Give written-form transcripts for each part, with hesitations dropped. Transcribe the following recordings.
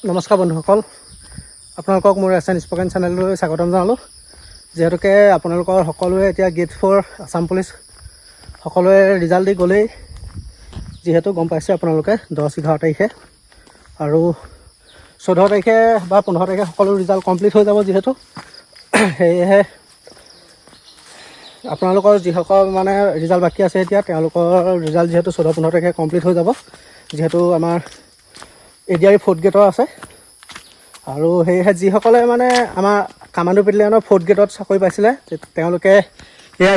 নমস্কাৰ বন্ধুসকল, আপোনালোকক মোৰ এছএন স্পকেন চেনেললৈ স্বাগতম জনালোঁ। যিহেতুকে আপোনালোকৰ সকলোৱে এতিয়া গেট 4 আছাম পুলিচ সকলোৱে ৰিজাল্ট দি গ'লেই, যিহেতু গম পাইছে আপোনালোকে 10-11 তাৰিখে আৰু 14 তাৰিখে বা 15 তাৰিখে সকলো ৰিজাল্ট কমপ্লিট হৈ যাব। যিহেতু সেয়েহে আপোনালোকৰ যিসকল মানে ৰিজাল্ট বাকী আছে এতিয়া তেওঁলোকৰ ৰিজাল্ট যিহেতু 14-15 তাৰিখে কমপ্লিট হৈ যাব। যিহেতু আমাৰ এডিআৰ 4th গেটৰ আছে আৰু সেয়েহে যিসকলে মানে আমাৰ কামাণ্ডো বেটেলিয়নৰ 4th গেটত চাকৰি পাইছিলে তেওঁলোকে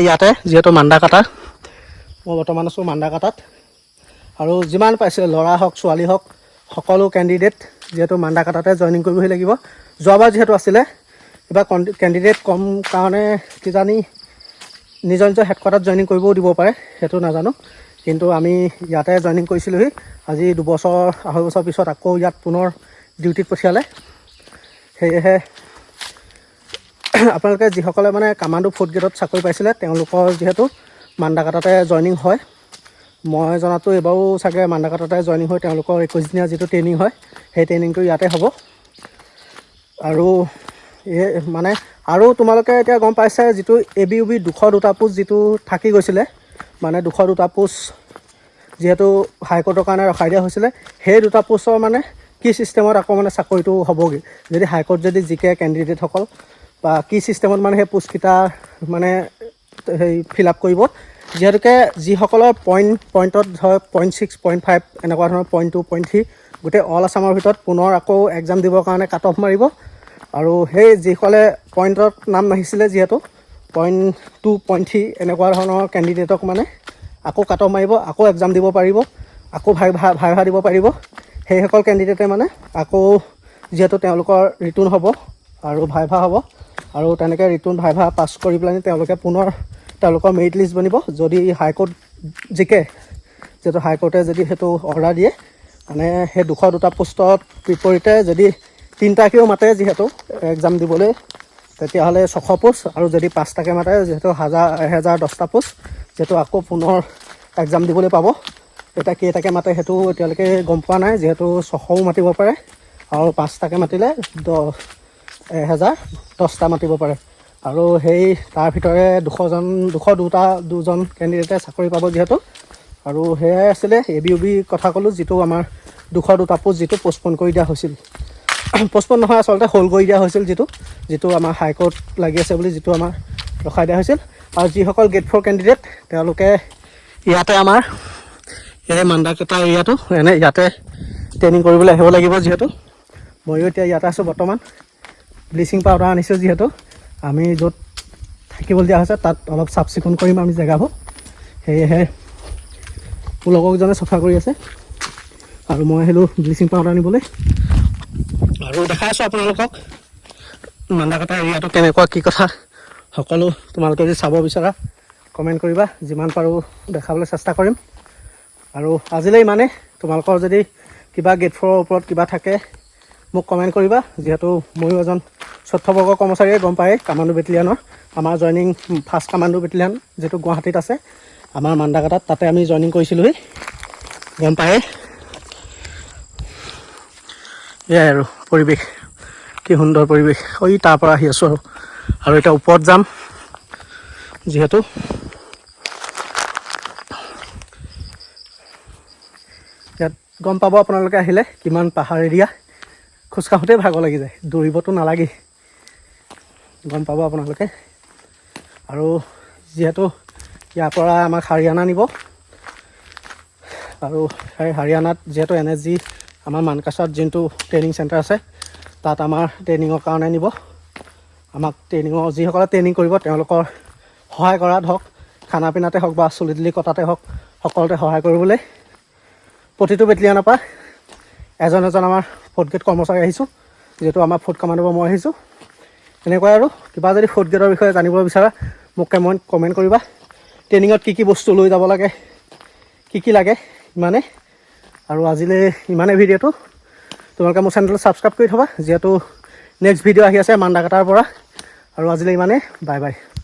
ইয়াতে যিহেতু মান্দাকাটা, মই বৰ্তমান আছোঁ মান্দাকাটাত, আৰু যিমান পাইছিলে ল'ৰা হওক ছোৱালী হওক সকলো কেণ্ডিডেট যিহেতু মান্দাকাটাতে জইনিং কৰিবহি লাগিব। যোৱাবাৰ যিহেতু আছিলে কিবা কেণ্ডিডেট কম কাৰণে কিজানি নিজৰ নিজৰ হেডকোৱাৰ্টাৰত জইনিং কৰিবও দিব পাৰে, সেইটো নাজানো, কিন্তু আমি ইয়াতে জইনিং কৰিছিলোঁহি। আজি 2-2.5 বছৰ পিছত আকৌ ইয়াত পুনৰ ডিউটিত পঠিয়ালে। সেয়েহে আপোনালোকে যিসকলে মানে কামাণ্ডো 4th গেটত চাকৰি পাইছিলে তেওঁলোকৰ যিহেতু মান্দাকাটাতে জইনিং হয়। মই জনাতো এইবাৰো চাগে মান্দাকাটাতে জইনিং হৈ তেওঁলোকৰ 21 দিনীয়া যিটো ট্ৰেইনিং হয় সেই ট্ৰেইনিংটো ইয়াতে হ'ব। আৰু মানে আৰু তোমালোকে এতিয়া গম পাইছে যিটো ABUB 202টা পোষ্ট যিটো থাকি গৈছিলে, মানে 202টা পোষ্ট যিহেতু হাইকোৰ্টৰ কাৰণে ৰখাই দিয়া হৈছিলে, সেই 2টা পোষ্টৰ মানে কি ছিষ্টেমত আকৌ মানে চাকৰিটো হ'বগৈ, যদি হাইকোৰ্ট যদি জিকে কেণ্ডিডেটসকল বা কি ছিষ্টেমত মানে সেই পোষ্টকেইটা মানে ফিল আপ কৰিব। যিহেতুকে যিসকলৰ পইণ্টত হয় 0.6, 0.5 এনেকুৱা ধৰণৰ 0.2, 0.3 গোটেই অল আছামৰ ভিতৰত পুনৰ আকৌ এক্সাম দিবৰ কাৰণে কাট অফ মাৰিব। আৰু সেই যিসকলে পইণ্টত নাম নাহিছিলে যিহেতু 0.2, 0.3 এনেকুৱা ধৰণৰ কেণ্ডিডেটক মানে আকৌ কাট অফ মাৰিব, আকৌ এক্সাম দিব পাৰিব, আকৌ ভাইভা দিব পাৰিব। সেইসকল কেণ্ডিডেটে মানে আকৌ যিহেতু তেওঁলোকৰ ৰিটাৰ্ণ হ'ব আৰু ভাইভা হ'ব, আৰু তেনেকৈ ৰিটাৰ্ণ ভাইভা পাছ কৰি পেলাই তেওঁলোকে পুনৰ তেওঁলোকৰ মেৰিট লিষ্ট বনিব। যদি হাইকোৰ্ট জিকে, যিহেতু হাইকোৰ্টে যদি সেইটো অৰ্ডাৰ দিয়ে, মানে সেই 202টা পোষ্টত বিপৰীতে যদি 3টাকেও মাতে যিহেতু এক্সাম দিবলৈ, তেতিয়াহ'লে 600 পোষ্ট, আৰু যদি 5টাকে মাতে যিহেতু 1010টা পোষ্ট যিহেতু আকৌ পুনৰ এক্সাম দিবলৈ পাব। এতিয়া কেইটাকে মাতে সেইটো এতিয়ালৈকে গম পোৱা নাই, যিহেতু 600ও মাতিব পাৰে আৰু 5টাকে মাতিলে 1010টা মাতিব পাৰে। আৰু সেই তাৰ ভিতৰে 202জন কেণ্ডিডেটে চাকৰি পাব যিহেতু। আৰু সেয়াই আছিলে ABUB কথা ক'লোঁ, যিটো আমাৰ 202টা পোষ্ট যিটো পষ্টপন কৰি দিয়া হৈছিল, পষ্টপন নহয় আচলতে হোল্ড কৰি দিয়া হৈছিল, যিটো আমাৰ হাইকোৰ্ট লাগি আছে বুলি যিটো আমাৰ ৰখাই দিয়া হৈছিল। আৰু যিসকল গেট 4 কেণ্ডিডেট তেওঁলোকে ইয়াতে আমাৰ এই মান্দাকাটা এৰিয়াটো ইয়াতে ট্ৰেইনিং কৰিবলৈ আহিব লাগিব। যিহেতু ময়ো এতিয়া ইয়াতে আছোঁ বৰ্তমান, ব্লিচিং পাউডাৰ আনিছোঁ, যিহেতু আমি য'ত থাকিবলৈ দিয়া হৈছে তাত অলপ চাফ চিকুণ কৰিম আমি জেগাবোৰ। সেয়েহে মোৰ লগৰজনে চফা কৰি আছে আৰু মই আহিলোঁ ব্লিচিং পাউডাৰ আনিবলৈ। আৰু দেখাই আছোঁ আপোনালোকক মান্দাকাটা এৰিয়াটো কেনেকুৱা কি কথা সকলো। তোমালোকে যদি চাব বিচাৰা কমেণ্ট কৰিবা, যিমান পাৰোঁ দেখাবলৈ চেষ্টা কৰিম। আৰু আজিলৈ ইমানেই। তোমালোকৰ যদি কিবা গেট 4ৰ ওপৰত কিবা থাকে মোক কমেণ্ট কৰিবা, যিহেতু ময়ো এজন 4th বৰ্গৰ কৰ্মচাৰীয়ে গম পায়েই কামাণ্ডো বেটেলিয়নৰ। আমাৰ জইনিং 1st কামাণ্ডো বেটেলিয়ন যিটো গুৱাহাটীত আছে আমাৰ মান্দাকাটাত, তাতে আমি জইনিং কৰিছিলোঁহি, গম পায়েই। এয়াই আৰু পৰিৱেশ, কি সুন্দৰ পৰিৱেশ। তাৰ পৰা আহি আছোঁ আৰু এতিয়া ওপৰত যাম, যিহেতু ইয়াত গম পাব আপোনালোকে আহিলে কিমান পাহাৰ এৰিয়া, খোজকাঢ়োতেই ভাগৰ লাগি যায়, দৌৰিবতো নালাগেই, গম পাব আপোনালোকে। আৰু যিহেতু ইয়াৰ পৰা আমাক হাৰিয়ানা নিব, আৰু সেই হাৰিয়ানাত যিহেতু NSG আমাৰ মানকাছাত যোনটো ট্ৰেইনিং চেণ্টাৰ আছে তাত আমাৰ ট্ৰেইনিঙৰ কাৰণে নিব। আমাক যিসকলে ট্ৰেইনিং কৰিব তেওঁলোকৰ সহায় কৰাত হওক, খানা পিনাতে হওক বা চুলি তুলি কটাতে হওক, সকলোতে সহায় কৰিবলৈ প্ৰতিটো বেটেলিয়নৰ পৰা এজন আমাৰ 4th গেট কৰ্মচাৰী আহিছোঁ, যিহেতু আমাৰ 4th কামাণ্ডৰ পৰা মই আহিছোঁ। এনেকুৱাই আৰু কিবা যদি 4th গেটৰ বিষয়ে জানিব বিচাৰা মোক কমেণ্ট কৰিবা। ট্ৰেইনিঙত কি বস্তু লৈ যাব লাগে, কি লাগে, ইমানেই। আৰু আজিলৈ ইমানেই ভিডিঅ'টো। তোমালোকে মোৰ চেনেলটো ছাবস্ক্ৰাইব কৰি থ'বা, যিহেতু নেক্সট ভিডিঅ' আহি আছে মান্দাকাটাৰ পৰা। আৰু আজিলৈ ইমানেই, বাই বাই।